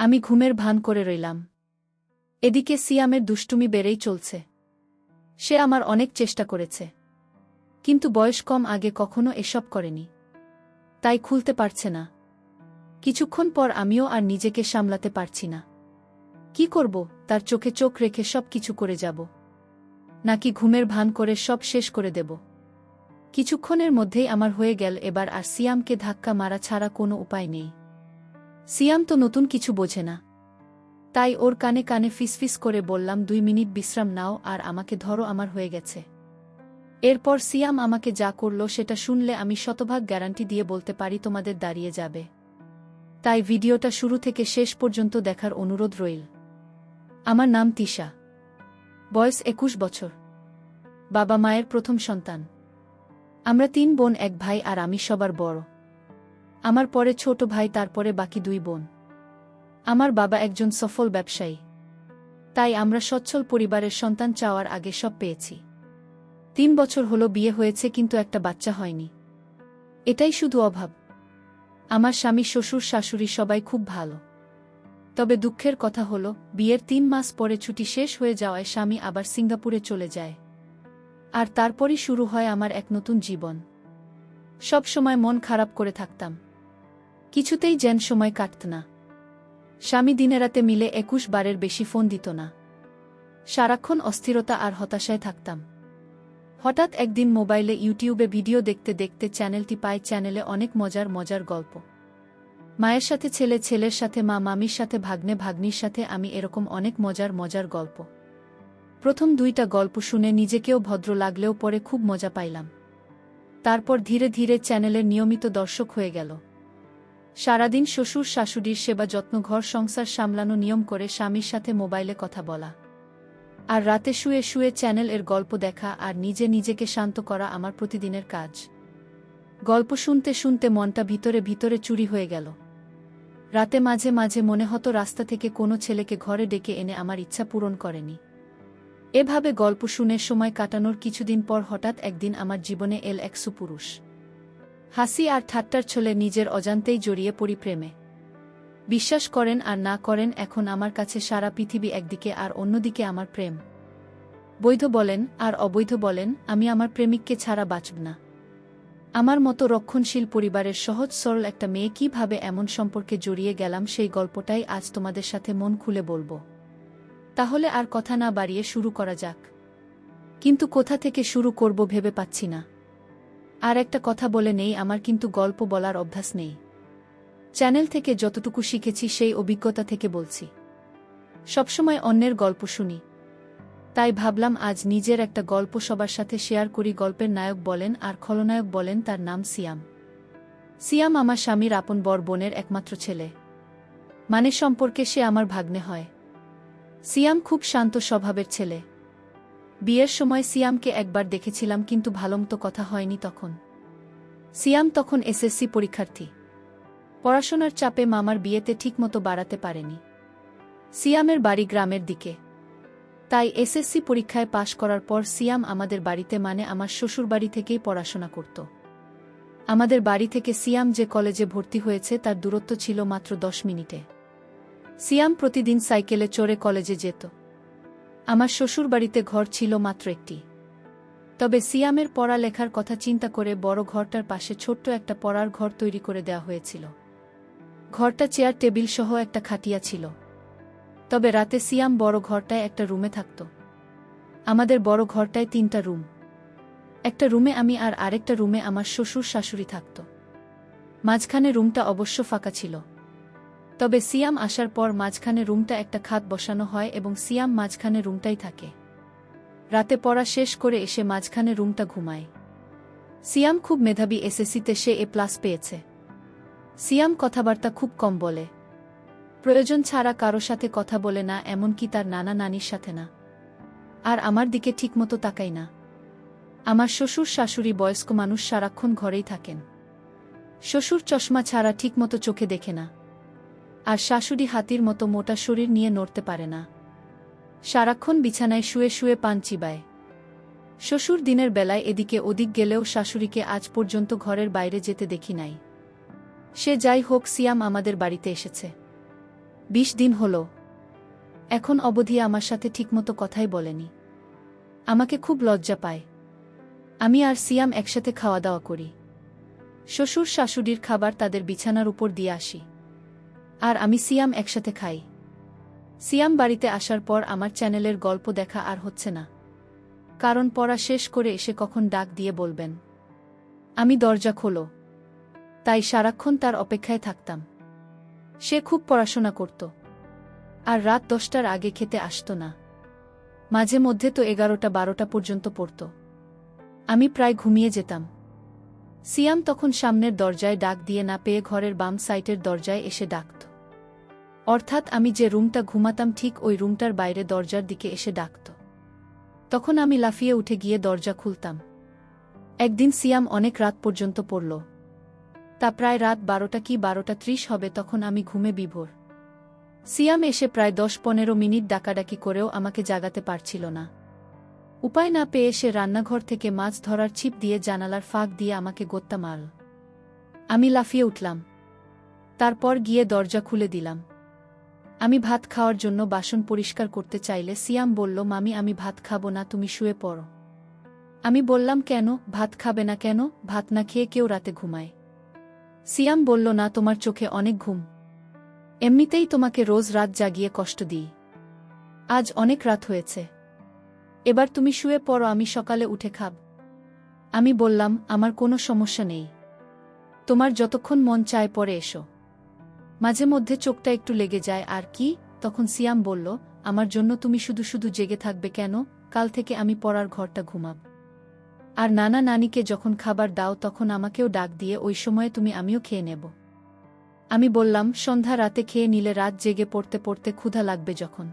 আমি ঘুমের ভান করে রইলাম। এদিকে সিয়ামের দুষ্টুমি বেড়েই চলছে। সে আমার অনেক চেষ্টা করেছে, কিন্তু বয়স কম আগে কখনো এসব করেনি, তাই খুলতে পারছে না। কিছুক্ষণ পর আমিও আর নিজেকে সামলাতে পারছি না। কি করব, তার চোখে চোখ রেখে সব কিছু করে যাব, নাকি ঘুমের ভান করে সব শেষ করে দেব? কিছুক্ষণের মধ্যেই আমার হয়ে গেল এবার আর সিয়ামকে ধাক্কা মারা ছাড়া কোনো উপায় নেই। সিয়াম তো নতুন কিছু বোঝে না, তাই ওর কানে কানে ফিসফিস করে বললাম, 2 মিনিট বিশ্রাম নাও আর আমাকে ধরো, আমার হয়ে গেছে। এরপর সিয়াম আমাকে যা করল সেটা শুনলে আমি শতভাগ গ্যারান্টি দিয়ে বলতে পারি তোমাদের দাঁড়িয়ে যাবে। তাই ভিডিওটা শুরু থেকে শেষ পর্যন্ত দেখার অনুরোধ রইল। আমার নাম তিশা, বয়স 21 বছর, বাবা মায়ের প্রথম সন্তান। আমরা 3 বোন, 1 ভাই আর আমি সবার বড়। আমার পরে ছোট ভাই, তারপরে বাকি 2 বোন। আমার বাবা একজন সফল ব্যবসায়ী, তাই আমরা সচ্ছল পরিবারের সন্তান চাওয়ার আগে সব পেয়েছি। 3 বছর হলো বিয়ে হয়েছে, কিন্তু একটা বাচ্চা হয়নি। এটাই শুধু অভাব। আমার স্বামী, শ্বশুর, শাশুড়ি সবাই খুব ভালো। তবে দুঃখের কথা হলো, বিয়ের 3 মাস পরে ছুটি শেষ হয়ে যাওয়ায় স্বামী আবার সিঙ্গাপুরে চলে যায়। আর তারপরই শুরু হয় আমার এক নতুন জীবন। সব সময় মন খারাপ করে থাকতাম, কিছুতেই যেন সময় কাটত না। স্বামী দিনে-রাতে মিলে 21 বারের বেশি ফোন দিত না। সারাক্ষণ অস্থিরতা আর হতাশায় থাকতাম। হঠাৎ একদিন মোবাইলে ইউটিউবে ভিডিও দেখতে দেখতে চ্যানেলটি পাই। চ্যানেলে অনেক মজার মজার গল্প। মায়ের সাথে ছেলে, ছেলের সাথে মা, মামির সাথে ভাগ্নে, ভাগ্নির সাথে আমি, এরকম অনেক মজার মজার গল্প। প্রথম 2টা গল্প শুনে নিজেকেও ভদ্র লাগলেও পরে খুব মজা পাইলাম। তারপর ধীরে ধীরে চ্যানেলের নিয়মিত দর্শক হয়ে গেল। সারাদিন শ্বশুর শাশুড়ির সেবা যত্ন, ঘর সংসার সামলানো, নিয়ম করে স্বামীর সাথে মোবাইলে কথা বলা, আর রাতে শুয়ে শুয়ে চ্যানেল এর গল্প দেখা আর নিজে নিজেকে শান্ত করা আমার প্রতিদিনের কাজ। গল্প শুনতে শুনতে মনটা ভিতরে ভিতরে চুরি হয়ে গেল। রাতে মাঝে মাঝে মনে হতো রাস্তা থেকে কোনো ছেলেকে ঘরে ডেকে এনে আমার ইচ্ছা পূরণ করেনি। এভাবে গল্প শুনে সময় কাটানোর কিছুদিন পর হঠাৎ একদিন আমার জীবনে এল এক সুপুরুষ। হাসি আর ঠাট্টার ছলে নিজের অজান্তেই জড়িয়ে পড়ি প্রেমে। বিশ্বাস করেন আর না করেন, এখন আমার কাছে সারা পৃথিবী একদিকে আর অন্যদিকে আমার প্রেম। বৈধ বলেন আর অবৈধ বলেন, আমি আমার প্রেমিককে ছাড়া বাঁচব না। আমার মতো রক্ষণশীল পরিবারের সহজ সরল একটা মেয়ে কিভাবে এমন সম্পর্কে জড়িয়ে গেলাম, সেই গল্পটাই আজ তোমাদের সাথে মন খুলে বলবো। তাহলে আর কথা না বাড়িয়ে শুরু করা যাক। কিন্তু কোথা থেকে শুরু করব ভেবে পাচ্ছি না। আর একটা কথা বলে নেই, আমার কিন্তু গল্প বলার অভ্যাস নেই। চ্যানেল থেকে যতটুকু শিখেছি সেই অভিজ্ঞতা থেকে বলছি। সবসময় অন্যের গল্প শুনি, তাই ভাবলাম আজ নিজের একটা গল্প সবার সাথে শেয়ার করি। গল্পের নায়ক বলেন আর খলনায়ক বলেন, তার নাম সিয়াম। সিয়াম আমার স্বামীর আপন বড় বোনের একমাত্র ছেলে, মানে সম্পর্কে সে আমার ভাগ্নে হয়। সিয়াম খুব শান্ত স্বভাবের ছেলে। বিয়ের সময় সিয়ামকে একবার দেখেছিলাম, কিন্তু ভালোমতো কথা হয়নি তখন। সিয়াম তখন এসএসসি পরীক্ষার্থী। পড়াশোনার চাপে মামার বিয়েতে ঠিকমতো বাড়াতে পারেনি। সিয়ামের বাড়ি গ্রামের দিকে, তাই এসএসসি পরীক্ষায় পাশ করার পর সিয়াম আমাদের বাড়িতে, মানে আমার শ্বশুরবাড়ি থেকেই পড়াশোনা করত। আমাদের বাড়ি থেকে সিয়াম যে কলেজে ভর্তি হয়েছে তার দূরত্ব ছিল মাত্র 10 মিনিটে। সিয়াম প্রতিদিন সাইকেলে চড়ে কলেজে যেত। আমার শ্বশুরবাড়িতে ঘর ছিল মাত্র একটি। তবে সিয়ামের পড়ালেখার কথা চিন্তা করে বড় ঘরটার পাশে ছোট্ট একটা পড়ার ঘর তৈরি করে দেওয়া হয়েছিল। ঘরটা চেয়ার টেবিল সহ একটা খাটিয়া ছিল। তবে রাতে সিয়াম বড় ঘরটায় একটা রুমে থাকত। আমাদের বড় ঘরটায় 3টা রুম। একটা রুমে আমি আর আরেকটা রুমে আমার শ্বশুর শাশুড়ি থাকত। মাঝখানে রুমটা অবশ্য ফাঁকা ছিল। তবে সিয়াম আসার পর মাঝখানে রুমটা একটা খাট বসানো হয় এবং সিয়াম মাঝখানে রুমটাই থাকে। রাতে পড়া শেষ করে এসে মাঝখানে রুমটা ঘুমায়। সিয়াম খুব মেধাবী, এসএসসিতে সে A+ পেয়েছে। সিয়াম কথাবার্তা খুব কম বলে, প্রয়োজন ছাড়া কারো সাথে কথা বলে না, এমনকি তার নানা নানির সাথে না। আর আমার দিকে ঠিকমতো তাকাই না। আমার শ্বশুর শাশুড়ি বয়স্ক মানুষ, সারাক্ষণ ঘরেই থাকেন। শ্বশুর চশমা ছাড়া ঠিকমতো চোখে দেখে না, আর শাশুড়ি হাতির মতো মোটা শরীর নিয়ে নড়তে পারে না। সারাক্ষণ বিছানায় শুয়ে শুয়ে পান চিবায়। শ্বশুর দিনের বেলায় এদিকে ওদিক গেলেও শাশুড়িকে আজ পর্যন্ত ঘরের বাইরে যেতে দেখি নাই। সে যাই হোক, সিয়াম আমাদের বাড়িতে এসেছে। 20 দিন হলো। এখন অবধি আমার সাথে ঠিকমতো কথাই বলেনি। আমাকে খুব লজ্জা পায়। আমি আর সিয়াম একসাথে খাওয়া দাওয়া করি। শ্বশুর শাশুড়ির খাবার তাদের বিছানার উপর দিয়ে আসি। আর আমি সিয়াম একসাথে খাই। সিয়াম বাড়িতে আসার পর আমার চ্যানেলের গল্প দেখা আর হচ্ছে না। কারণ পড়া শেষ করে এসে কখন ডাক দিয়ে বলবেন। আমি দরজা খোলো। তাই সারাক্ষণ তার অপেক্ষায় থাকতাম। সে খুব পড়াশোনা করত। আর রাত 10টার আগে খেতে আসত না। মাঝে মধ্যে তো 11টা-12টা পর্যন্ত পড়ত। আমি প্রায় ঘুমিয়ে যেতাম। সিয়াম তখন সামনের দরজায় ডাক দিয়ে না পেয়ে ঘরের বাম সাইটের দরজায় এসে ডাকত। অর্থাৎ আমি যে রুমটা ঘুমাতাম ঠিক ওই রুমটার বাইরে দরজার দিকে এসে ডাকত। তখন আমি লাফিয়ে উঠে গিয়ে দরজা খুলতাম। একদিন সিয়াম অনেক রাত পর্যন্ত পড়ল। তা প্রায় রাত 12টা কি 12:30 হবে, তখন আমি ঘুমে বিভোর। সিয়াম এসে প্রায় 10-15 মিনিট ডাকাডাকি করেও আমাকে জাগাতে পারছিল না। উপায় না পেয়ে সে রান্নাঘর থেকে মাছ ধরার ছিপ দিয়ে জানালার ফাঁক দিয়ে আমাকে গোত্তা মারল। আমি লাফিয়ে উঠলাম। তারপর গিয়ে দরজা খুলে দিলাম। আমি ভাত খাওয়ার জন্য বাসন পরিষ্কার করতে চাইলে সিয়াম বলল, মামি আমি ভাত খাবো না, তুমি শুয়ে পড়ো। আমি বললাম, কেন, ভাত খাবে না কেন? ভাত না খেয়ে কেউ রাতে ঘুমায়? সিয়াম বলল, না, তোমার চোখে অনেক ঘুম। এমনিতেই তোমাকে রোজ রাত জাগিয়ে কষ্ট দিই। আজ অনেক রাত হয়েছে। এবার তুমি শুয়ে পড়ো, আমি সকালে উঠে খাব। আমি বললাম, আমার কোনো সমস্যা নেই। তোমার যতক্ষণ মন চায় পরে এসো। মাঝে মধ্যে চোখটা একটু লেগে যায় আর কি। তখন সিয়াম বলল, আমার জন্য তুমি শুধু শুধু জেগে থাকবে কেন? কাল থেকে আমি পড়ার ঘরটা ঘুমাব। আর নানা নানিকে যখন খাবার দাও তখন আমাকেও ডাক দিয়ে ওই সময়ে তুমি আমিও খেয়ে নেব। আমি বললাম, সন্ধ্যা রাতে খেয়ে নিলে রাত জেগে পড়তে পড়তে ক্ষুধা লাগবে যখন,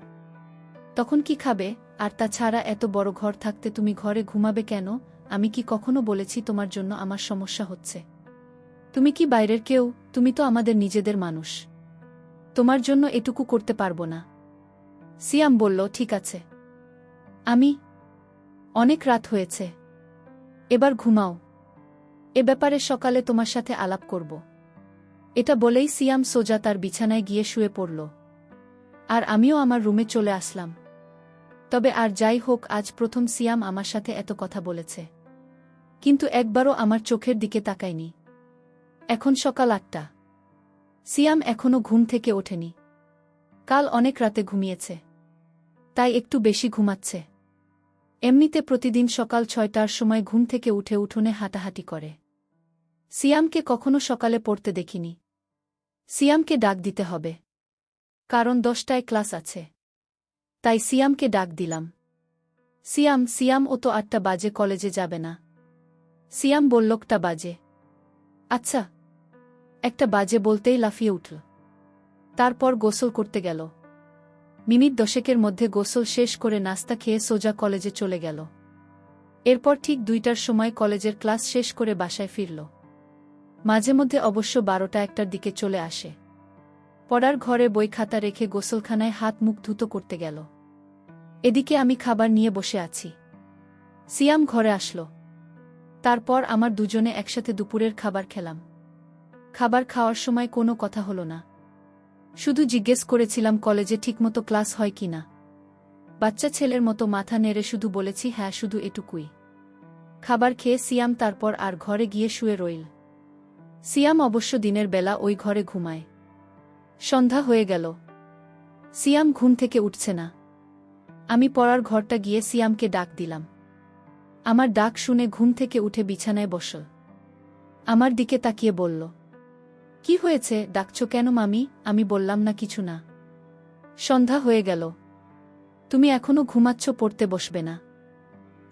তখন কি খাবে? আর তাছাড়া এত বড় ঘর থাকতে তুমি ঘরে ঘুমাবে কেন? আমি কি কখনো বলেছি তোমার জন্য আমার সমস্যা হচ্ছে? তুমি কি বাইরের কেউ? তুমি তো আমাদের নিজেদের মানুষ। তোমার জন্য এটুকু করতে পারবো না। সিয়াম বলল, ঠিক আছে। আমি অনেক রাত হয়েছে, এবার ঘুমাও। এ ব্যাপারে সকালে তোমার সাথে আলাপ করব। এটা বলেই সিয়াম সোজা তার বিছানায় গিয়ে শুয়ে পড়ল। আর আমিও আমার রুমে চলে আসলাম। তবে আর যাই হোক, আজ প্রথম সিয়াম আমার সাথে এত কথা বলেছে। কিন্তু একবারও আমার চোখের দিকে তাকায়নি। এখন সকাল 8টা। সিয়াম এখনো ঘুম থেকে ওঠেনি। কাল অনেক রাতে ঘুমিয়েছে, তাই একটু বেশি ঘুমাচ্ছে। এমনিতে প্রতিদিন সকাল 6টার সময় ঘুম থেকে উঠে উঠোনে হাঁটাহাঁটি করে। সিয়ামকে কখনো সকালে পড়তে দেখিনি। সিয়ামকে ডাক দিতে হবে, কারণ 10টায় ক্লাস আছে। তাই সিয়ামকে ডাক দিলাম। সিয়াম, সিয়াম, ও তো 8টা বাজে, কলেজে যাবে না? সিয়াম বলল, 1টা বাজে। আচ্ছা। 1টা বাজে বলতেই লাফিয়ে উঠল। তারপর গোসল করতে গেল। মিনিট 10-এর মধ্যে গোসল শেষ করে নাস্তা খেয়ে সোজা কলেজে চলে গেল। এরপর ঠিক 2টার সময় কলেজের ক্লাস শেষ করে বাসায় ফিরল। মাঝে মধ্যে অবশ্য 12টা-1টার দিকে চলে আসে। পড়ার ঘরে বই খাতা রেখে গোসলখানায় হাত মুখ ধুতো করতে গেল। এদিকে আমি খাবার নিয়ে বসে আছি। সিয়াম ঘরে আসলো। তারপর আমার দুজনে একসাথে দুপুরের খাবার খেলাম। খাবার খাওয়ার সময় কোনো কথা হলো না। শুধু জিজ্ঞেস করেছিলাম কলেজে ঠিকমতো ক্লাস হয় কিনা। বাচ্চা ছেলের মতো মাথা নেড়ে শুধু বলেছি, হ্যাঁ, শুধু এটুকুই। খাবার খেয়ে সিয়াম তারপর আর ঘরে গিয়ে শুয়ে রইল। সিয়াম অবশ্য দিনের বেলা ওই ঘরে ঘুমায়। সন্ধ্যা হয়ে গেল। সিয়াম ঘুম থেকে উঠছে না। আমি পড়ার ঘরটা গিয়ে সিয়ামকে ডাক দিলাম। আমার ডাক শুনে ঘুম থেকে উঠে বিছানায় বসল। আমার দিকে তাকিয়ে বলল, কি হয়েছে, ডাকছো কেন মামি? আমি বললাম, না, কিছু না। সন্ধ্যা হয়ে গেল, তুমি এখনো ঘুমাচ্ছ, পড়তে বসবে না?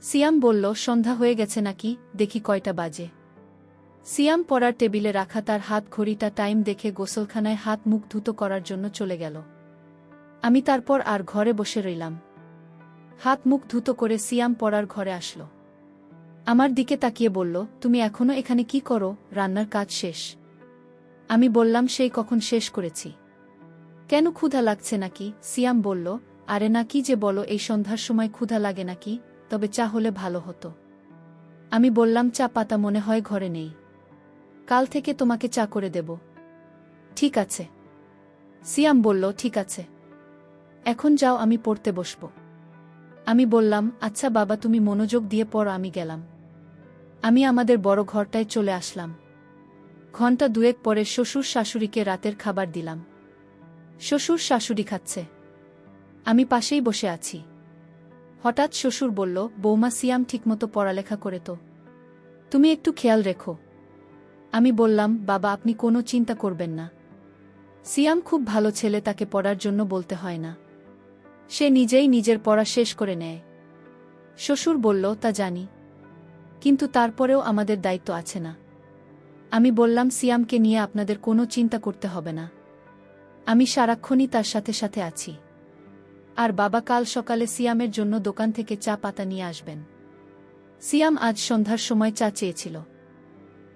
সিয়াম বলল, সন্ধ্যা হয়ে গেছে নাকি, দেখি কয়টা বাজে। সিয়াম পড়ার টেবিলে রাখা তার হাত ঘড়িটা টাইম দেখে গোসলখানায় হাত মুখ ধুতো করার জন্য চলে গেল। আমি তারপর আর ঘরে বসে রইলাম। হাত মুখ ধুতো করে সিয়াম পড়ার ঘরে আসলো। আমার দিকে তাকিয়ে বলল, তুমি এখনো এখানে কি করো? রান্নার কাজ শেষ? আমি বললাম, সেই কখন শেষ করেছি। কেন, ক্ষুধা লাগছে নাকি? সিয়াম বলল, আরে না, কি যে বলো, এই সন্ধ্যার সময় ক্ষুধা লাগে নাকি? তবে চা হলে ভালো হতো। আমি বললাম, চা পাতা মনে হয় ঘরে নেই। কাল থেকে তোমাকে চা করে দেব। ঠিক আছে। সিয়াম বলল, ঠিক আছে, এখন যাও, আমি পড়তে বসব। আমি বললাম, আচ্ছা বাবা, তুমি মনোযোগ দিয়ে পড়ো। আমি গেলাম। আমি আমাদের বড় ঘরটায় চলে আসলাম। ঘণ্টা দুয়েক পরে শ্বশুর শাশুড়িকে রাতের খাবার দিলাম। শ্বশুর শাশুড়ি খাচ্ছে, আমি পাশেই বসে আছি। হঠাৎ শ্বশুর বলল, বৌমা, সিয়াম ঠিকমতো পড়ালেখা করে তো? তুমি একটু খেয়াল রেখো। আমি বললাম, বাবা, আপনি কোনো চিন্তা করবেন না। সিয়াম খুব ভালো ছেলে, তাকে পড়ার জন্য বলতে হয় না। সে নিজেই নিজের পড়া শেষ করে নেয়। শ্বশুর বলল, তা জানি, কিন্তু তারপরেও আমাদের দায়িত্ব আছে না? আমি বললাম, সিয়ামকে নিয়ে আপনাদের কোনো চিন্তা করতে হবে না। আমি সারাক্ষণই তার সাথে সাথে আছি। আর বাবা, কাল সকালে সিয়ামের জন্য দোকান থেকে চা পাতা নিয়ে আসবেন। সিয়াম আজ সন্ধ্যার সময় চা চেয়েছিল।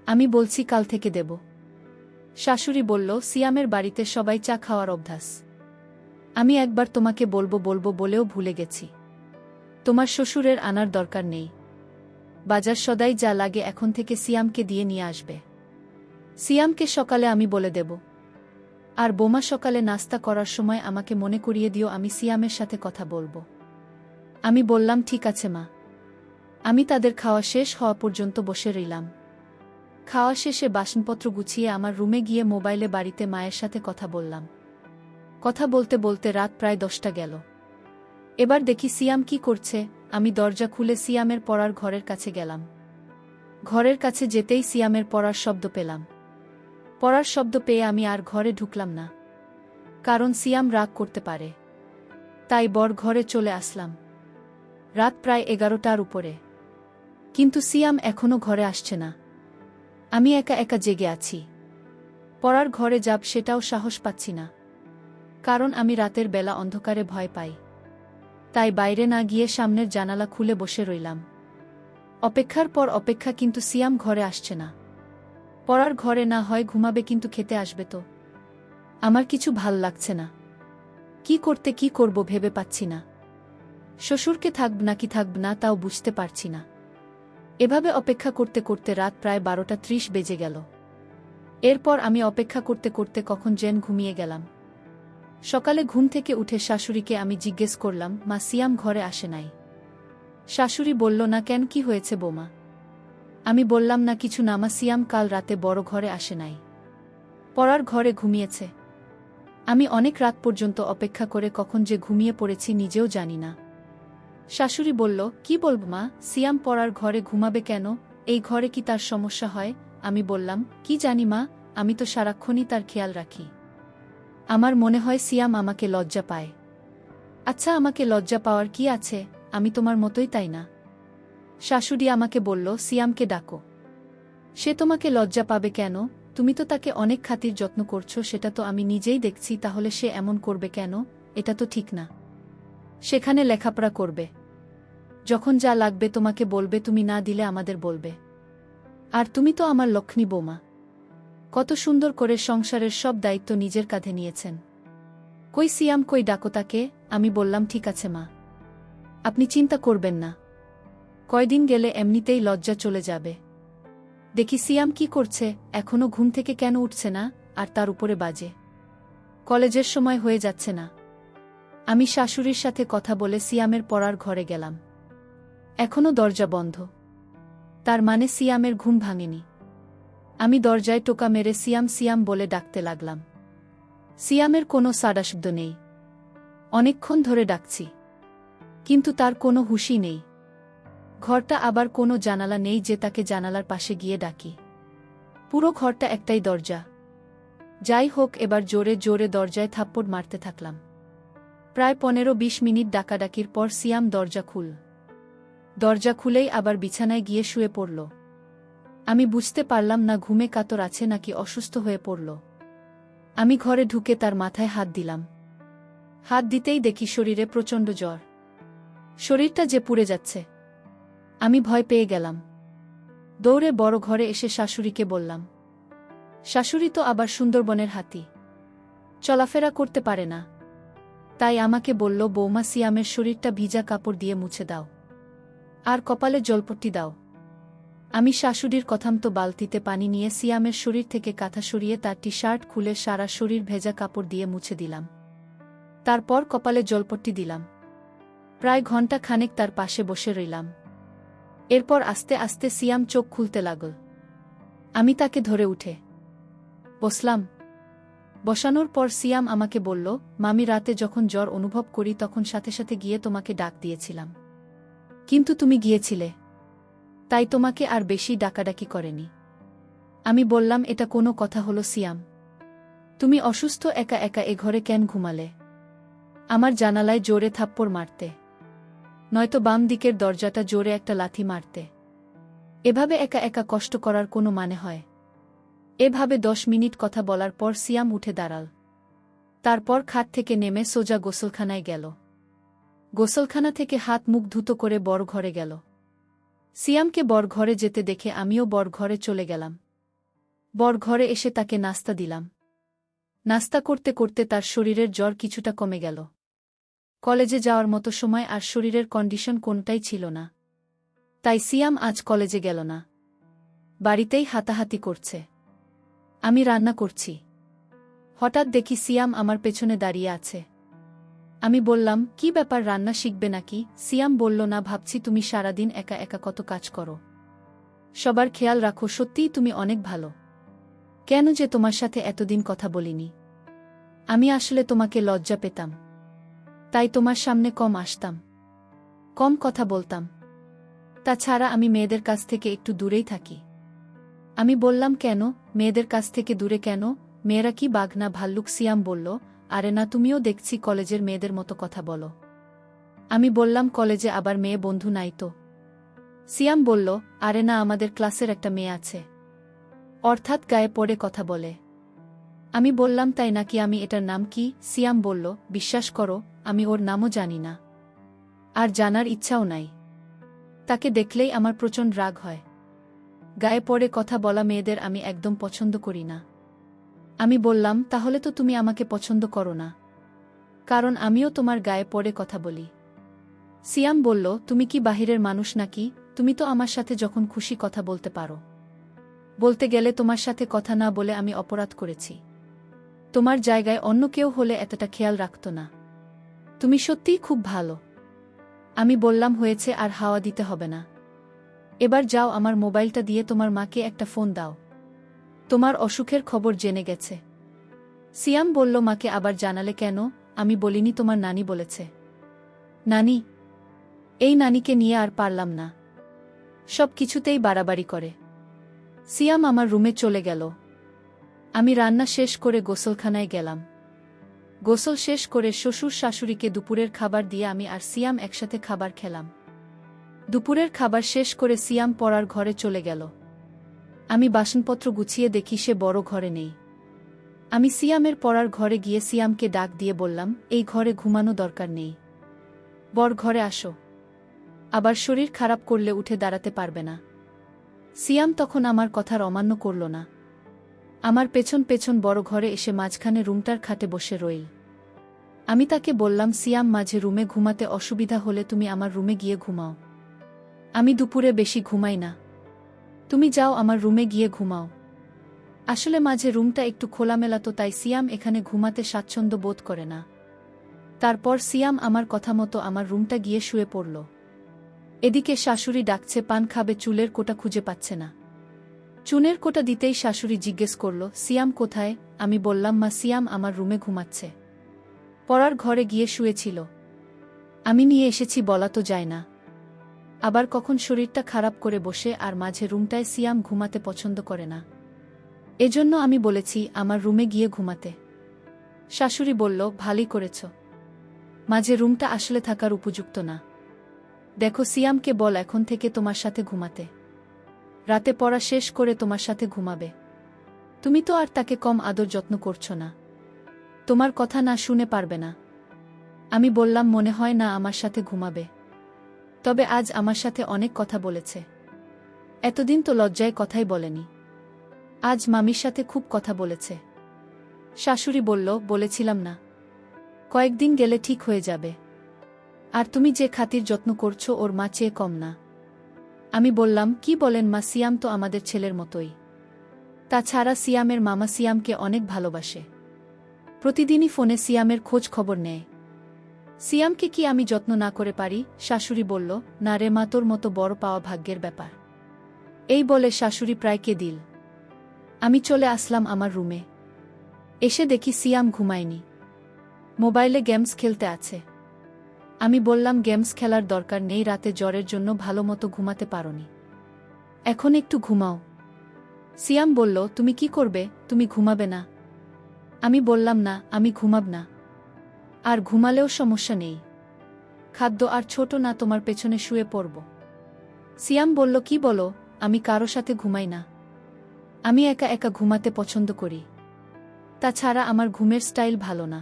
আমি বলছি, কাল থেকে দেব। শাশুড়ি বলল, সিয়ামের বাড়িতে সবাই চা খাওয়ার অভ্যাস। আমি একবার তোমাকে বলবো বলবো বলেও ভুলে গেছি। তোমার শ্বশুরের আনার দরকার নেই। বাজার সদাই যা লাগে এখন থেকে সিয়ামকে দিয়ে নিয়ে আসবে। সিয়ামকে সকালে আমি বলে দেব। আর বোমা, সকালে নাস্তা করার সময় আমাকে মনে করিয়ে দিও, আমি সিয়ামের সাথে কথা বলবো। আমি বললাম, ঠিক আছে মা। আমি তাদের খাওয়া শেষ হওয়া পর্যন্ত বসে রইলাম। খাওয়া শেষে বাসনপত্র গুছিয়ে আমার রুমে গিয়ে মোবাইলে বাড়িতে মায়ের সাথে কথা বললাম। কথা বলতে বলতে রাত প্রায় 10টা গেল। এবার দেখি সিয়াম কি করছে। আমি দরজা খুলে সিয়ামের পড়ার ঘরের কাছে গেলাম। ঘরের কাছে যেতেই সিয়ামের পড়ার শব্দ পেলাম। পড়ার শব্দ পেয়ে আমি আর ঘরে ঢুকলাম না, কারণ সিয়াম রাগ করতে পারে। তাই বর ঘরে চলে আসলাম। রাত প্রায় 11টার উপরে, কিন্তু সিয়াম এখনো ঘরে আসছে না। আমি একা একা জেগে আছি। পড়ার ঘরে যাব সেটাও সাহস পাচ্ছি না, কারণ আমি রাতের বেলা অন্ধকারে ভয় পাই। তাই বাইরে না গিয়ে সামনের জানালা খুলে বসে রইলাম। অপেক্ষার পর অপেক্ষা, কিন্তু সিয়াম ঘরে আসছে না। পড়ার ঘরে না হয় ঘুমাবে, কিন্তু খেতে আসবে তো? আমার কিছু ভাল লাগছে না। কি করব ভেবে পাচ্ছি না। শ্বশুরকে থাকব নাকি থাকব না তাও বুঝতে পারছি না। এভাবে অপেক্ষা করতে করতে রাত প্রায় 12টা 30 বেজে গেল। এরপর আমি অপেক্ষা করতে করতে কখন যেন ঘুমিয়ে গেলাম। সকালে ঘুম থেকে উঠে শাশুড়িকে আমি জিজ্ঞেস করলাম, মা, সিয়াম ঘরে আসে নাই? শাশুড়ি বলল, না কেন, কি হয়েছে বৌমা? আমি বললাম, না কিছু না মা, সিয়াম কাল রাতে বড় ঘরে আসে নাই, পড়ার ঘরে ঘুমিয়েছে। আমি অনেক রাত পর্যন্ত অপেক্ষা করে কখন যে ঘুমিয়ে পড়েছি নিজেও জানি না। শাশুড়ি বলল, কি বলব মা, সিয়াম পড়ার ঘরে ঘুমাবে কেন? এই ঘরে কি তার সমস্যা হয়? আমি বললাম, কি জানি মা, আমি তো সারাক্ষণই তার খেয়াল রাখি। আমার মনে হয় সিয়াম আমাকে লজ্জা পায়। আচ্ছা, আমাকে লজ্জা পাওয়ার কি আছে? আমি তোমার মতোই, তাই না? শাশুড়ি আমাকে বলল, সিয়ামকে ডাকো। সে তোমাকে লজ্জা পাবে কেন? তুমি তো তাকে অনেক খাতির যত্ন করছো, সেটা তো আমি নিজেই দেখছি। তাহলে সে এমন করবে কেন? এটা তো ঠিক না। সেখানে লেখাপড়া করবে, যখন যা লাগবে তোমাকে বলবে, তুমি না দিলে আমাদের বলবে। আর তুমি তো আমার লক্ষ্মী বৌমা, কত সুন্দর করে সংসারের সব দায়িত্ব নিজের কাঁধে নিয়েছেন। কই সিয়াম, কই, ডাকো তাকে। আমি বললাম, ঠিক আছে মা, আপনি চিন্তা করবেন না, কয়দিন গেলে এমনিতেই লজ্জা চলে যাবে। দেখি সিয়াম কি করছে, এখনো ঘুম থেকে কেন উঠছে না? আর তার উপরে বাজে কলেজের সময় হয়ে যাচ্ছে না। আমি শাশুড়ির সাথে কথা বলে সিয়ামের পড়ার ঘরে গেলাম। এখনো দরজা বন্ধ, তার মানে সিয়ামের ঘুম ভাঙেনি। আমি দরজায় টোকা মেরে সিয়াম সিয়াম বলে ডাকতে লাগলাম। সিয়ামের কোনো সাড়া শব্দ নেই। অনেকক্ষণ ধরে ডাকছি, কিন্তু তার কোনো হুঁশই নেই। ঘরটা আবার কোনো জানালা নেই যে তাকে জানালার পাশে গিয়ে ডাকি। পুরো ঘরটা একটাই দরজা। যাই হোক, এবার জোরে জোরে দরজায় থাপ্পড় মারতে থাকলাম। প্রায় 15-20 মিনিট ডাকাডাকির পর সিয়াম দরজা খুলেই আবার বিছানায় গিয়ে শুয়ে পড়ল। আমি বুঝতে পারলাম না ঘুমে কাতর আছে নাকি অসুস্থ হয়ে পড়ল। আমি ঘরে ঢুকে তার মাথায় হাত দিলাম। হাত দিতেই দেখি শরীরে প্রচণ্ড জ্বর, শরীরটা যে পুড়ে যাচ্ছে। আমি ভয় পেয়ে গেলাম। দৌড়ে বড় ঘরে এসে শাশুড়িকে বললাম। শাশুড়ি তো আবার সুন্দরবনের হাতি, চলাফেরা করতে পারে না। তাই আমাকে বলল, বৌমা, সিয়ামের শরীরটা ভিজা কাপড় দিয়ে মুছে দাও, আর কপালে জলপট্টি দাও। আমি শাশুড়ির কথামতো বালতিতে পানি নিয়ে সিয়ামের শরীর থেকে কাঁথা সরিয়ে তার টি শার্ট খুলে সারা শরীর ভেজা কাপড় দিয়ে মুছে দিলাম। তারপর কপালে জলপট্টি দিলাম। প্রায় ঘণ্টা খানেক তার পাশে বসে রইলাম। এরপর আস্তে আস্তে সিয়াম চোখ খুলতে লাগল। আমি তাকে ধরে উঠে বসলাম। বসানোর পর সিয়াম আমাকে বলল, মামি রাতে যখন জ্বর অনুভব করি তখন সাথে সাথে গিয়ে তোমাকে ডাক দিয়েছিলাম, কিন্তু তুমি গিয়েছিলে, তাই তোমাকে আর বেশি ডাকাডাকি করেনি। আমি বললাম, এটা কোনো কথা হলো সিয়াম? তুমি অসুস্থ একা একা এ ঘরে কেন ঘুমালে? আমার জানালায় জোরে থাপ্পড় মারতে, নয়তো বাম দিকের দরজাটা জোরে একটা লাথি মারতে। এভাবে একা একা কষ্ট করার কোনো মানে হয়? এভাবে 10 মিনিট কথা বলার পর সিয়াম উঠে দাঁড়াল। তারপর খাট থেকে নেমে সোজা গোসলখানায় গেল। গোসলখানা থেকে হাত মুখ ধুতো করে বড় ঘরে গেল। সিয়ামকে বড় ঘরে যেতে দেখে আমিও বড় ঘরে চলে গেলাম। বড় ঘরে এসে তাকে নাস্তা দিলাম। নাস্তা করতে করতে তার শরীরের জ্বর কিছুটা কমে গেল। কলেজে যাওয়ার মতো সময় আর শরীরের কন্ডিশন কোনটাই ছিল না। তাই সিয়াম আজ কলেজে গেল না, বাড়িতেই হাতাহাতি করছে। আমি রান্না করছি। হঠাৎ দেখি সিয়াম আমার পেছনে দাঁড়িয়ে আছে। আমি বললাম, কি ব্যাপার, রান্না শিখবে নাকি? সিয়াম বলল, না, ভাবছি তুমি সারাদিন একা একা কত কাজ করো, সবার খেয়াল রাখো, সত্যিই তুমি অনেক ভালো। কেন যে তোমার সাথে এতদিন কথা বলিনি? আমি আসলে তোমাকে লজ্জা পেতাম, তাই তোমার সামনে কম আসতাম, কম কথা বলতাম। তাছাড়া আমি মেয়েদের কাছ থেকে একটু দূরেই থাকি। আমি বললাম, কেন? মেয়েদের কাছ থেকে দূরে কেন? মেয়েরা কি বাঘ না ভাল্লুক? সিয়াম বলল, আরে না, তুমিও দেখছি কলেজের মেয়েদের মতো কথা বলো। আমি বললাম, কলেজে আবার মেয়ে বন্ধু নাই তো? সিয়াম বলল, আরে না, আমাদের ক্লাসের একটা মেয়ে আছে, অর্থাৎ গায়ে পড়ে কথা বলে। আমি বললাম, তাই নাকি? আমি এটার নাম কি? সিয়াম বলল, বিশ্বাস করো, আমি ওর নামও জানি না, আর জানার ইচ্ছাও নাই। তাকে দেখলেই আমার প্রচণ্ড রাগ হয়। গায়ে পড়ে কথা বলা মেয়েদের আমি একদম পছন্দ করি না। আমি বললাম, তাহলে তো তুমি আমাকে পছন্দ করো না, কারণ আমিও তোমার গায়ে পড়ে কথা বলি। সিয়াম বলল, তুমি কি বাহিরের মানুষ নাকি? তুমি তো আমার সাথে যখন খুশি কথা বলতে পারো। বলতে গেলে তোমার সাথে কথা না বলে আমি অপরাধ করেছি। তোমার জায়গায় অন্য কেউ হলে এতটা খেয়াল রাখত না। তুমি সত্যিই খুব ভালো। আমি বললাম, হয়েছে, আর হাওয়া দিতে হবে না। এবার যাও, আমার মোবাইলটা দিয়ে তোমার মাকে একটা ফোন দাও, তোমার অসুখের খবর জেনে গেছে। সিয়াম বলল, মাকে আবার জানালে কেন? আমি বলিনি, তোমার নানি বলেছে। নানি? এই নানিকে নিয়ে আর পারলাম না, সব কিছুতেই বাড়াবাড়ি করে। সিয়াম আমার রুমে চলে গেল। আমি রান্না শেষ করে গোসলখানায় গেলাম। গোসল শেষ করে শ্বশুর শাশুড়িকে দুপুরের খাবার দিয়ে আমি আর সিয়াম একসাথে খাবার খেলাম। দুপুরের খাবার শেষ করে সিয়াম পড়ার ঘরে চলে গেল। আমি বাসনপত্র গুছিয়ে দেখি সে বড় ঘরে নেই। আমি সিয়ামের পড়ার ঘরে গিয়ে সিয়ামকে ডাক দিয়ে বললাম, এই ঘরে ঘুমানো দরকার নেই, বড় ঘরে আসো, আবার শরীর খারাপ করলে উঠে দাঁড়াতে পারবে না। সিয়াম তখন আমার কথার অমান্য করল না। আমার পেছন পেছন বড় ঘরে এসে মাঝখানে রুমটার খাটে বসে রইল। আমি তাকে বললাম, সিয়াম, মাঝে রুমে ঘুমাতে অসুবিধা হলে তুমি আমার রুমে গিয়ে ঘুমাও। আমি দুপুরে বেশি ঘুমাই না, তুমি যাও আমার রুমে গিয়ে ঘুমাও। আসলে মাঝে রুমটা একটু খোলামেলা তো, তাই সিয়াম এখানে ঘুমাতে স্বাচ্ছন্দ্য বোধ করে না। তারপর সিয়াম আমার কথা মতো আমার রুমটা গিয়ে শুয়ে পড়ল। এদিকে শাশুড়ি ডাকছে, পান খাবে, চুলের কোটা খুঁজে পাচ্ছে না। চুনের কোটা দিতেই শাশুড়ি জিজ্ঞেস করল, সিয়াম কোথায়? আমি বললাম, মা, সিয়াম আমার রুমে ঘুমাচ্ছে, পড়ার ঘরে গিয়ে শুয়েছিল, আমি নিয়ে এসেছি বলা তো যায় না। আবার কখন শরীরটা খারাপ করে বসে, আর মাঝে রুমটায় সিয়াম ঘুমাতে পছন্দ করে না, এজন্য আমি বলেছি আমার রুমে গিয়ে ঘুমাতে। শাশুড়ি বলল, ভালোই করেছ, মাঝে রুমটা আসলে থাকার উপযুক্ত না। দেখো, সিয়ামকে বল এখন থেকে তোমার সাথে ঘুমাতে, রাতে পড়া শেষ করে তোমার সাথে ঘুমাবে। তুমি তো আর তাকে কম আদর যত্ন করছো না, তোমার কথা না শুনে পারবে না। আমি বললাম, মনে হয় না আমার সাথে ঘুমাবে, তবে আজ আমার সাথে অনেক কথা বলেছে, এতদিন তো লজ্জায় কথাই বলেনি, আজ মামির সাথে খুব কথা বলেছে। শাশুড়ি বলল, বলেছিলাম না, কয়েকদিন গেলে ঠিক হয়ে যাবে। আর তুমি যে খাতির যত্ন করছো ওর মা চেয়ে কম না। আমি বললাম, কি বলেন মা, সিয়াম তো আমাদের ছেলের মতোই। তাছাড়া সিয়ামের মামা সিয়ামকে অনেক ভালোবাসে। প্রতিদিনই ফোনে সিয়ামের খোঁজ খবর নেয়। সিয়ামকে কি আমি যত্ন না করে পারি? শাশুড়ি বলল, না রে মা, তোর মতো বড় পাওয়া ভাগ্যের ব্যাপার। এই বলে শাশুড়ি প্রায় কেঁদিল। আমি চলে আসলাম আমার রুমে। এসে দেখি সিয়াম ঘুমায়নি, মোবাইলে গেমস খেলতে আছে। আমি বললাম, গেমস খেলার দরকার নেই, রাতে জ্বরের জন্য ভালো মতো ঘুমাতে পারোনি, এখন একটু ঘুমাও। সিয়াম বলল, তুমি কি করবে? তুমি ঘুমাবে না? আমি বললাম, না, আমি ঘুমাব না। আর ঘুমালেও সমস্যা নেই, খাদ্য আর ছোট না, তোমার পেছনে শুয়ে পড়ব। সিয়াম বলল, কি বলো? আমি কারো সাথে ঘুমাই না, আমি একা একা ঘুমাতে পছন্দ করি। তাছাড়া আমার ঘুমের স্টাইল ভালো না,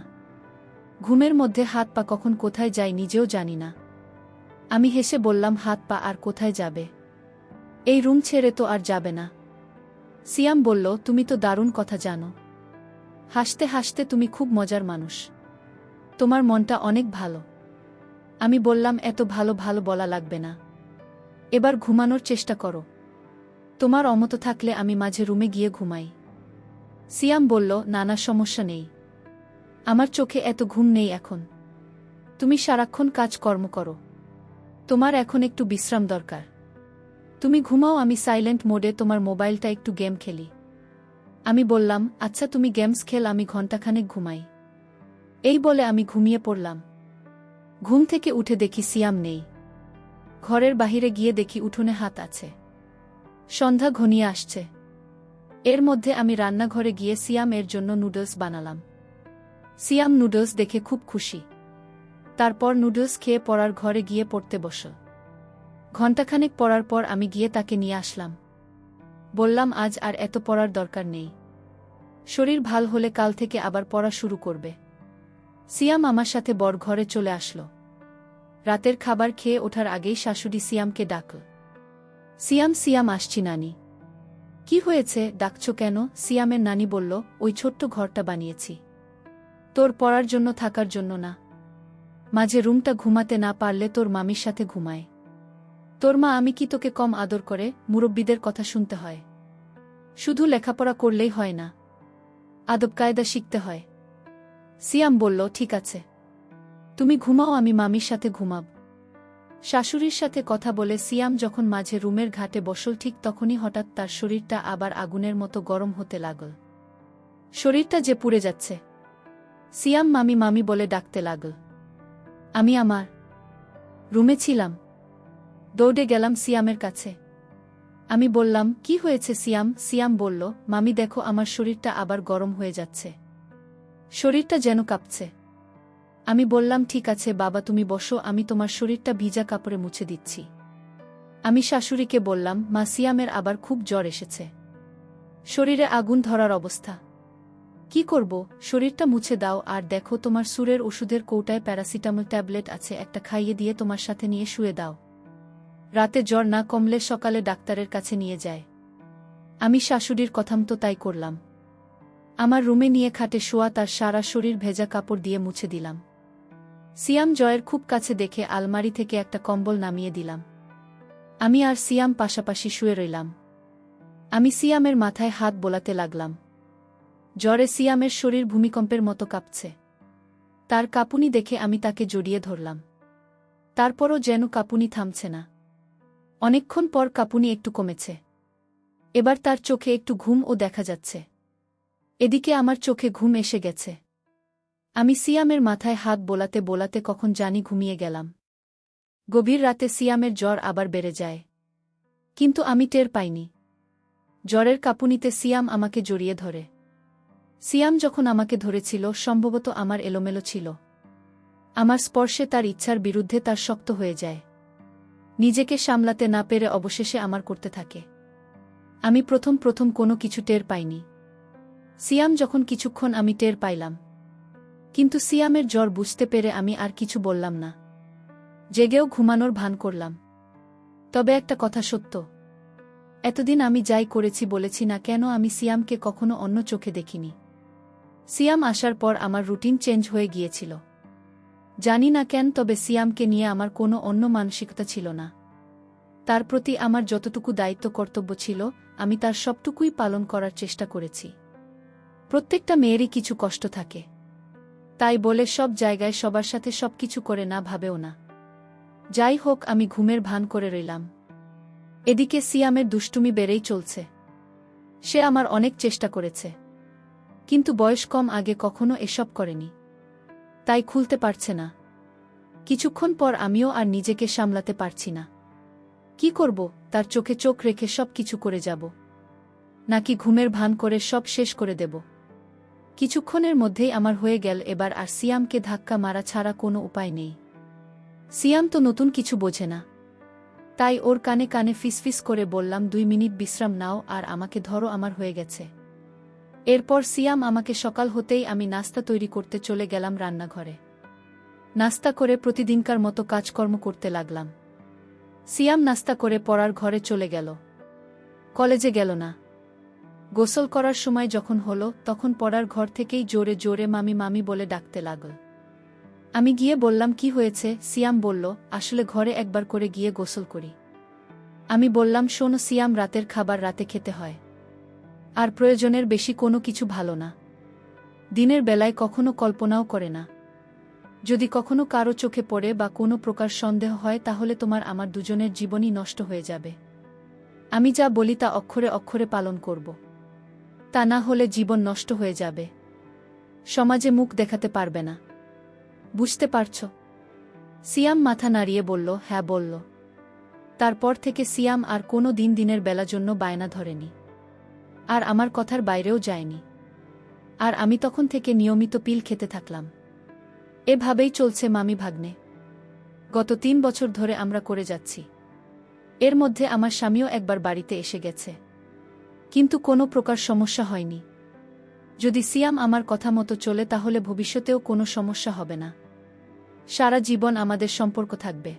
ঘুমের মধ্যে হাত পা কখন কোথায় যায় নিজেও জানি না। আমি হেসে বললাম, হাত পা আর কোথায় যাবে? এই রুম ছেড়ে তো আর যাবে না। সিয়াম বলল, তুমি তো দারুণ কথা জানো, হাসতে হাসতে, তুমি খুব মজার মানুষ, তোমার মনটা অনেক ভালো। আমি বললাম, এত ভালো ভালো বলা লাগবে না, এবার ঘুমানোর চেষ্টা করো। তোমার অমত থাকলে আমি মাঝে রুমে গিয়ে ঘুমাই। সিয়াম বলল, নানা, সমস্যা নেই, আমার চোখে এত ঘুম নেই এখন। তুমি সারাক্ষণ কাজকর্ম করো, তোমার এখন একটু বিশ্রাম দরকার। তুমি ঘুমাও, আমি সাইলেন্ট মোডে তোমার মোবাইলটা একটু গেম খেলি। আমি বললাম, আচ্ছা তুমি গেমস খেল, আমি ঘণ্টাখানেক ঘুমাই। এই বলে আমি ঘুমিয়ে পড়লাম। ঘুম থেকে উঠে দেখি সিয়াম নেই। ঘরের বাহিরে গিয়ে দেখি উঠোনে হাত আছে। সন্ধ্যা ঘনিয়ে আসছে। এর মধ্যে আমি রান্নাঘরে গিয়ে সিয়াম এর জন্য নুডলস বানালাম। সিয়াম নুডলস দেখে খুব খুশি। তারপর নুডলস খেয়ে পড়ার ঘরে গিয়ে পড়তে বসল। ঘণ্টাখানেক পড়ার পর আমি গিয়ে তাকে নিয়ে আসলাম। বললাম, আজ আর এত পড়ার দরকার নেই, শরীর ভাল হলে কাল থেকে আবার পড়া শুরু করবে। সিয়াম আমার সাথে বর ঘরে চলে আসলো। রাতের খাবার খেয়ে ওঠার আগেই শাশুড়ি সিয়ামকে ডাকল। সিয়াম, সিয়াম, আসছি নানি। কি হয়েছে, ডাকছ কেন? সিয়ামের নানি বলল, ওই ছোট্ট ঘরটা বানিয়েছি তোর পড়ার জন্য, থাকার জন্য না। মাঝে রুমটা ঘুমাতে না পারলে তোর মামির সাথে ঘুমায়। তোর মা আমি কি তোকে কম আদর করে? মুরব্বিদের কথা শুনতে হয়, শুধু লেখাপড়া করলেই হয় না, আদব কায়দা শিখতে হয়। সিয়াম বলল, ঠিক আছে, তুমি ঘুমাও, আমি মামির সাথে ঘুমাব। শাশুড়ির সাথে কথা বলে সিয়াম যখন মাঝে রুমের ঘাটে বসল, ঠিক তখনই হঠাৎ তার শরীরটা আবার আগুনের মতো গরম হতে লাগল। শরীরটা যে পুড়ে যাচ্ছে। সিয়াম মামি মামি বলে ডাকতে লাগল। আমি আমার রুমে ছিলাম, দৌড়ে গেলাম সিয়ামের কাছে। আমি বললাম, কি হয়েছে সিয়াম? সিয়াম বলল, মামি দেখো, আমার শরীরটা আবার গরম হয়ে যাচ্ছে, শরীরটা যেন কাঁপছে। আমি বললাম, ঠিক আছে বাবা, তুমি বসো, আমি তোমার শরীরটা ভিজা কাপড়ে মুছে দিচ্ছি। আমি শাশুড়িকে বললাম, মা, সিয়ামের আবার খুব জ্বর এসেছে, শরীরে আগুন ধরার অবস্থা। কি করব? শরীরটা মুছে দাও, আর দেখো তোমার সুরের ওষুধের কৌটায় প্যারাসিটামল ট্যাবলেট আছে, একটা খাইয়ে দিয়ে তোমার সাথে নিয়ে শুয়ে দাও, রাতে জ্বর না কমলে সকালে ডাক্তারের কাছে নিয়ে যায়। আমি শাশুড়ির কথামতো তাই করলাম। আমার রুমে নিয়ে খাটে শোয়া তার সারা শরীর ভেজা কাপড় দিয়ে মুছে দিলাম। সিয়াম জয়ের খুব কাছে দেখে আলমারি থেকে একটা কম্বল নামিয়ে দিলাম। আমি আর সিয়াম পাশাপাশি শুয়ে রইলাম। আমি সিয়ামের মাথায় হাত বোলাতে লাগলাম। জ্বরে সিয়ামের শরীর ভূমিকম্পের মতো কাঁপছে। তার কাঁপুনি দেখে আমি তাকে জড়িয়ে ধরলাম। তারপরও যেন কাঁপুনি থামছে না। অনেকক্ষণ পর কাঁপুনি একটু কমেছে। এবার তার চোখে একটু ঘুমও দেখা যাচ্ছে। এদিকে আমার চোখে ঘুম এসে গেছে। আমি সিয়ামের মাথায় হাত বোলাতে বোলাতে কখন জানি ঘুমিয়ে গেলাম। গভীর রাতে সিয়ামের জ্বর আবার বেড়ে যায়, কিন্তু আমি টের পাইনি। জ্বরের কাঁপুনিতে সিয়াম আমাকে জড়িয়ে ধরে। সিয়াম যখন আমাকে ধরেছিল, সম্ভবত আমার এলোমেলো ছিল। আমার স্পর্শে তার ইচ্ছার বিরুদ্ধে তার শক্ত হয়ে যায়। নিজেকে সামলাতে না পেরে অবশেষে আমার করতে থাকে। আমি প্রথম প্রথম কোনো কিছু টের পাইনি। সিয়াম যখন কিছুক্ষণ আমি টের পাইলাম, কিন্তু সিয়ামের জ্বর বুঝতে পেরে আমি আর কিছু বললাম না। জেগেও ঘুমানোর ভান করলাম। তবে একটা কথা সত্য, এতদিন আমি যাই করেছি বলেছি না কেন, আমি সিয়ামকে কখনো অন্য চোখে দেখিনি। সিয়াম আসার পর আমার রুটিন চেঞ্জ হয়ে গিয়েছিল। জানি না কেন, তবে সিয়ামকে নিয়ে আমার কোনো অন্য মানসিকতা ছিল না। তার প্রতি আমার যতটুকু দায়িত্ব কর্তব্য ছিল আমি তার সবটুকুই পালন করার চেষ্টা করেছি। প্রত্যেকটা মেয়েরই কিছু কষ্ট থাকে, তাই বলে সব জায়গায় সবার সাথে সবকিছু করে না ভাবেও না। যাই হোক, আমি ঘুমের ভান করে রইলাম। এদিকে সিয়ামের দুষ্টুমি বেড়েই চলছে। সে আমার অনেক চেষ্টা করেছে, কিন্তু বয়স কম, আগে কখনো এসব করেনি, তাই খুলতে পারছে না। কিছুক্ষণ পর আমিও আর নিজেকে সামলাতে পারছি না। কি করব? তার চোখে চোখ রেখে সব কিছু করে যাব, নাকি ঘুমের ভান করে সব শেষ করে দেব? কিছুক্ষণের মধ্যেই আমার হয়ে গেল এবার আর সিয়ামকে ধাক্কা মারা ছাড়া কোনো উপায় নেই। সিয়াম তো নতুন কিছু বোঝে না, তাই ওর কানে কানে ফিসফিস করে বললাম, 2 মিনিট বিশ্রাম নাও আর আমাকে ধরো, আমার হয়ে গেছে। এরপর সিয়াম আমাকে সকাল হতেই আমি নাস্তা তৈরি করতে চলে গেলাম রান্নাঘরে। নাস্তা করে প্রতিদিনকার মতো কাজকর্ম করতে লাগলাম। সিয়াম নাস্তা করে পড়ার ঘরে চলে গেল, কলেজে গেল না। গোসল করার সময় যখন হলো তখন পড়ার ঘর থেকেই জোরে জোরে মামি মামি বলে ডাকতে লাগল। আমি গিয়ে বললাম, কি হয়েছে? সিয়াম বলল, আসলে ঘরে একবার করে গিয়ে গোসল করি। আমি বললাম, শোনো সিয়াম, রাতের খাবার রাতে খেতে হয়, আর প্রয়োজনের বেশি কোনো কিছু ভালো না। দিনের বেলায় কখনো কল্পনাও করে না। যদি কখনো কারো চোখে পড়ে বা কোনো প্রকার সন্দেহ হয় তাহলে তোমার আমার দুজনের জীবনই নষ্ট হয়ে যাবে। আমি যা বলি তা অক্ষরে অক্ষরে পালন করব, তা না হলে জীবন নষ্ট হয়ে যাবে, সমাজে মুখ দেখাতে পারবে না। বুঝতে পারছ? সিয়াম মাথা নাড়িয়ে বলল, হ্যাঁ বলল। তারপর থেকে সিয়াম আর কোনো দিন দিনের বেলা জন্য বায়না ধরেনি, আর আমার কথার বাইরেও যায়নি। আর আমি তখন থেকে নিয়মিত পিল খেতে থাকলাম। এভাবেই চলছে মামি ভাগ্নে। গত 3 বছর ধরে আমরা করে যাচ্ছি। এর মধ্যে আমার স্বামীও একবার বাড়িতে এসে গেছে, কিন্তু কোনো প্রকার সমস্যা হয়নি। যদি সিয়াম আমার কথা মতো চলে তাহলে ভবিষ্যতেও কোনো সমস্যা হবে না। সারা জীবন আমাদের সম্পর্ক থাকবে।